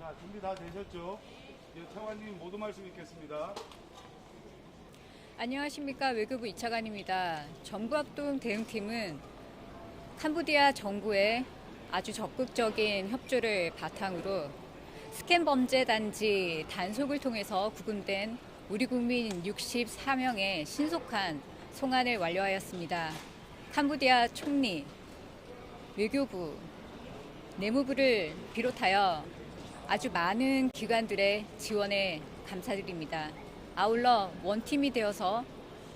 자, 준비 다 되셨죠? 이제 차관님 모두 말씀 있겠습니다. 안녕하십니까. 외교부 이차관입니다. 정부합동 대응팀은 캄보디아 정부의 아주 적극적인 협조를 바탕으로 스캔 범죄 단지 단속을 통해서 구금된 우리 국민 64명의 신속한 송환을 완료하였습니다. 캄보디아 총리, 외교부, 내무부를 비롯하여 아주 많은 기관들의 지원에 감사드립니다. 아울러 원팀이 되어서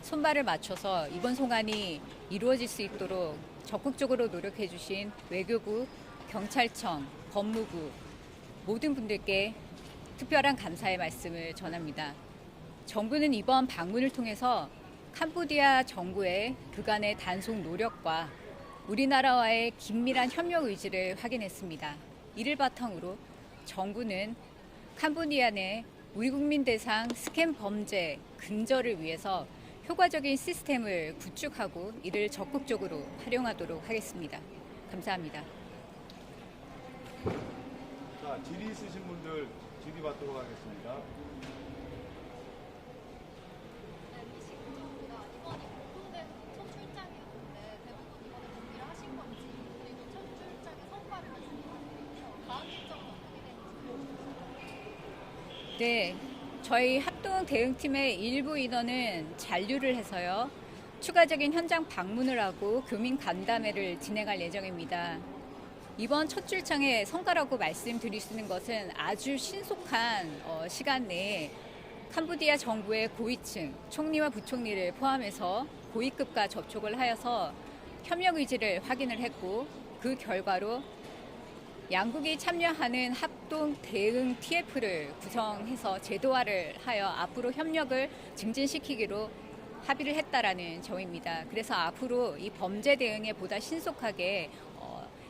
손발을 맞춰서 이번 송환이 이루어질 수 있도록 적극적으로 노력해 주신 외교부, 경찰청, 법무부 모든 분들께 특별한 감사의 말씀을 전합니다. 정부는 이번 방문을 통해서 캄보디아 정부의 그간의 단속 노력과 우리나라와의 긴밀한 협력 의지를 확인했습니다. 이를 바탕으로 정부는 캄보디아 내 우리 국민 대상 스캔 범죄 근절을 위해서 효과적인 시스템을 구축하고 이를 적극적으로 활용하도록 하겠습니다. 감사합니다. 자, 질의 있으신 분들 질의 받도록 하겠습니다. 이번이 공동된 첫 출장이었는데 대부분 이번에 준비를 하신 건지 그리고 첫 출장에 성과를 하셨는지 다음 일정은 어떻게 되는지. 네, 저희 합동 대응팀의 일부 인원은 잔류를 해서요. 추가적인 현장 방문을 하고 교민 간담회를 진행할 예정입니다. 이번 첫 출장의 성과라고 말씀드릴 수 있는 것은 아주 신속한 시간 내에 캄보디아 정부의 고위층, 총리와 부총리를 포함해서 고위급과 접촉을 하여서 협력 의지를 확인을 했고 그 결과로 양국이 참여하는 합동 대응 TF를 구성해서 제도화를 하여 앞으로 협력을 증진시키기로 합의를 했다라는 점입니다. 그래서 앞으로 이 범죄 대응에 보다 신속하게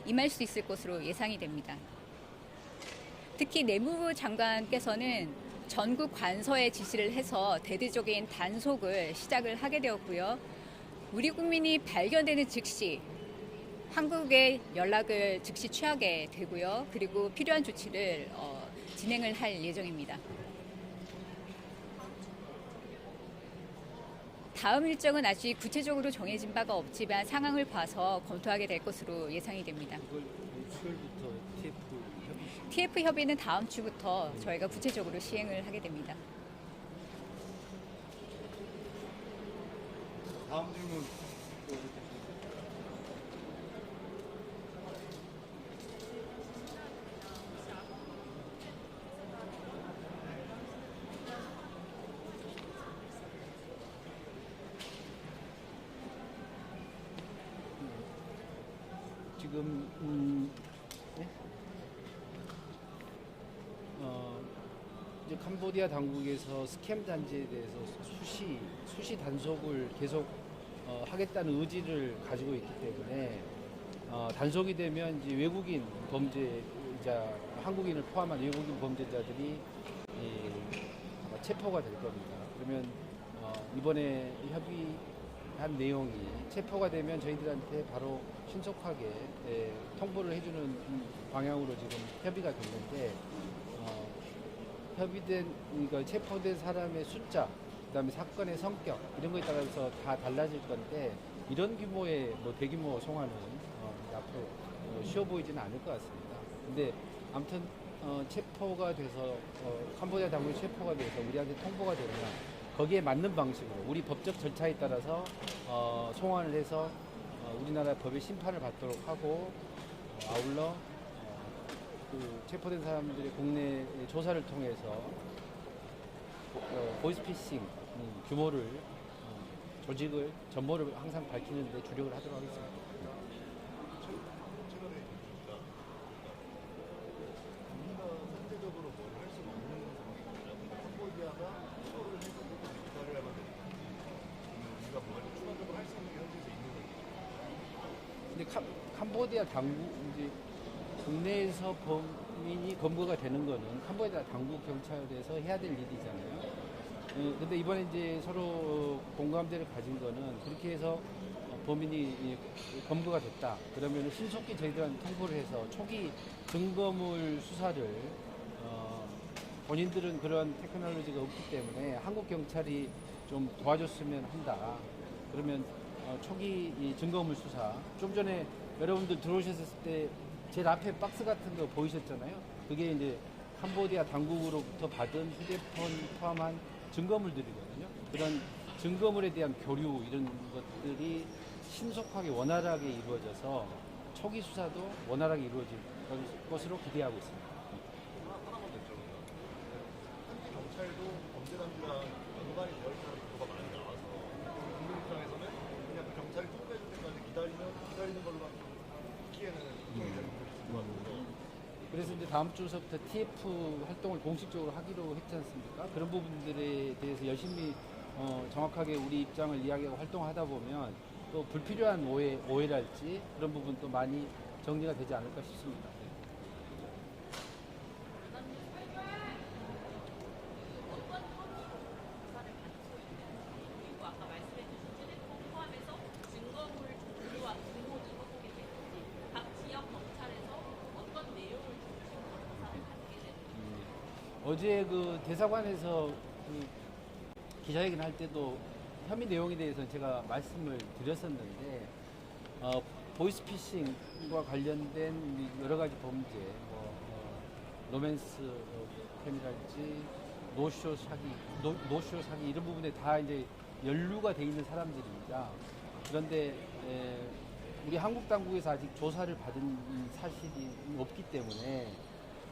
임할 수 있을 것으로 예상이 됩니다. 특히 내무부 장관께서는 전국 관서에 지시를 해서 대대적인 단속을 시작을 하게 되었고요. 우리 국민이 발견되는 즉시 한국에 연락을 즉시 취하게 되고요. 그리고 필요한 조치를 진행을 할 예정입니다. 다음 일정은 아직 구체적으로 정해진 바가 없지만 상황을 봐서 검토하게 될 것으로 예상이 됩니다. 수요일부터 TF TF 협의는 다음 주부터 저희가 구체적으로 시행을 하게 됩니다. 다음 질문. 지금 네? 이제 캄보디아 당국에서 스캠 단지에 대해서 수시 단속을 계속 하겠다는 의지를 가지고 있기 때문에 단속이 되면 이제 외국인 범죄자, 한국인을 포함한 외국인 범죄자들이 아마 체포가 될 겁니다. 그러면 이번에 협의한 내용이 체포가 되면 저희들한테 바로 신속하게 통보를 해주는 방향으로 지금 협의가 됐는데 그러니까 체포된 사람의 숫자, 그다음에 사건의 성격 이런 거에 따라서 다 달라질 건데 이런 규모의 대규모 송환은 앞으로 쉬워 보이지는 않을 것 같습니다. 근데 아무튼 체포가 돼서 캄보디아 당국이 체포가 돼서 우리한테 통보가 되면 거기에 맞는 방식으로 우리 법적 절차에 따라서 송환을 해서 우리나라 법의 심판을 받도록 하고 아울러 그 체포된 사람들의 국내 조사를 통해서 보이스피싱 규모를 조직을 전모를 항상 밝히는 데 주력을 하도록 하겠습니다. 최근에 우리가 상대적으로 뭘 할 수가 없는 상황입니다. 캄보디아가 서울을 해서 조사를 하면 우리가 뭔가 추가적으로 할 수 있는 게 현실에서 있는 거죠. 근데 캄보디아 당국 이제 국내에서 범인이 검거가 되는 거는 캄보디아 당국 경찰에서 해야 될 일이잖아요. 근데 이번에 이제 서로 공감대를 가진 거는 그렇게 해서 범인이 검거가 됐다. 그러면 신속히 저희들한테 통보를 해서 초기 증거물 수사를 본인들은 그런 테크놀로지가 없기 때문에 한국 경찰이 좀 도와줬으면 한다. 그러면 초기 이 증거물 수사, 좀 전에 여러분들 들어오셨을 때 제일 앞에 박스 같은 거 보이셨잖아요. 그게 이제 캄보디아 당국으로부터 받은 휴대폰 포함한 증거물들이거든요. 그런 증거물에 대한 교류 이런 것들이 신속하게 원활하게 이루어져서 초기 수사도 원활하게 이루어질 것으로 기대하고 있습니다. 하나만 여쭤볼게요. 현지 경찰도 범죄 단계랑 연관이 되어 있다는 보도가 많이 나와서 국민 입장에서는 그냥 그 경찰이 통과해줄 때까지 기다리는 걸로만 기에는 소통이 되는 부분이 있을 것 같아서 그래서 이제 다음 주서부터 TF 활동을 공식적으로 하기로 했지 않습니까? 그런 부분들에 대해서 열심히 정확하게 우리 입장을 이야기하고 활동하다 보면 또 불필요한 오해랄지 그런 부분도 많이 정리가 되지 않을까 싶습니다. 그리고 아까 말씀해주신 휴대폰 포함해서 증거물 종류와 규모도 소개되는지 각 지역 경찰에서 어떤 내용을 중심으로 조사를 받게 되는지 어제 그 대사관에서 그 기자회견 할 때도 혐의 내용에 대해서 제가 말씀을 드렸었는데 보이스피싱과 관련된 여러 가지 범죄, 로맨스 캠이랄지 노쇼 사기 이런 부분에 다 이제 연루가 돼 있는 사람들입니다. 그런데 우리 한국 당국에서 아직 조사를 받은 사실이 없기 때문에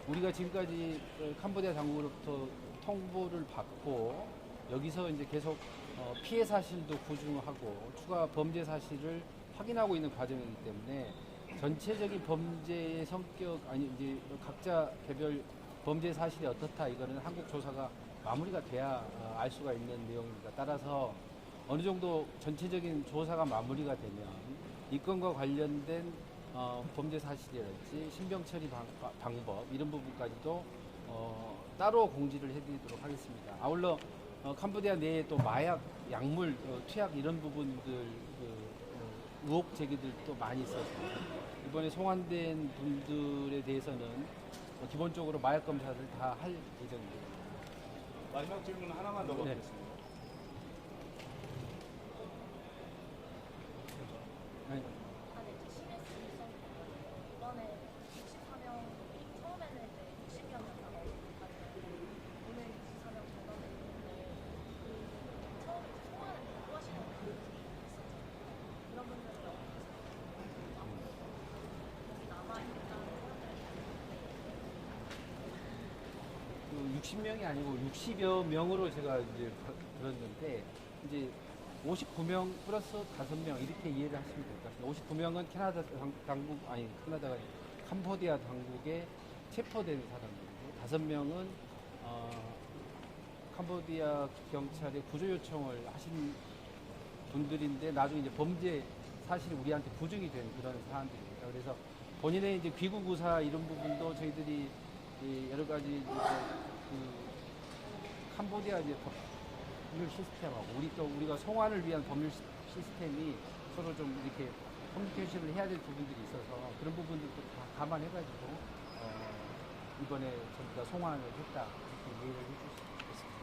우리가 지금까지 캄보디아 당국으로부터 통보를 받고 여기서 이제 계속 피해 사실도 구중하고 추가 범죄 사실을 확인하고 있는 과정이기 때문에 전체적인 범죄의 성격 아니 이제 각자 개별 범죄 사실이 어떻다 이거는 한국 조사가 마무리가 돼야 알 수가 있는 내용입니다. 따라서 어느 정도 전체적인 조사가 마무리가 되면 이 건과 관련된 범죄 사실이랄지 신병 처리 방법 이런 부분까지도 따로 공지를 해드리도록 하겠습니다. 아울러 캄보디아 내에 또 마약, 약물, 투약 이런 부분들 의혹 제기들도 많이 있어서 이번에 송환된 분들에 대해서는 기본적으로 마약 검사를 다 할 예정입니다. 마지막 질문 하나만 더 네. 받겠습니다. 아니, 아니, CBS 일선 이번에 64명 처음에는 이제 60명이었다가 오늘 64명 전원에 있는데 그 처음에 이제 소환을 못 하시는 분들이 있었잖아요. 이런 분들은 여기 남아있다는 그 60명이 아니고 60여 명으로 제가 이제 들었는데 이제 59명 플러스 5명 이렇게 이해를 하시면 될 것 같습니다. 59명은 캐나다 당국 아니 캐나다가 아니라 캄보디아 당국에 체포된 사람들이고 5명은 캄보디아 경찰에 구조 요청을 하신 분들인데 나중에 이제 범죄 사실이 우리한테 부정이 된 그런 사람들입니다. 그래서 본인의 이제 귀국 의사 이런 부분도 저희들이 이 여러 가지 이제 그 캄보디아 이제 법률 시스템하고 우리가 송환을 위한 법률 시스템이 서로 좀 이렇게 커뮤니케이션을 해야 될 부분들이 있어서 그런 부분들도 다 감안해가지고 이번에 전부 다 송환을 했다 이렇게 이해를 해주시면 좋겠습니다.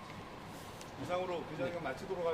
이상으로 기자회견 마치도록 하겠습니다.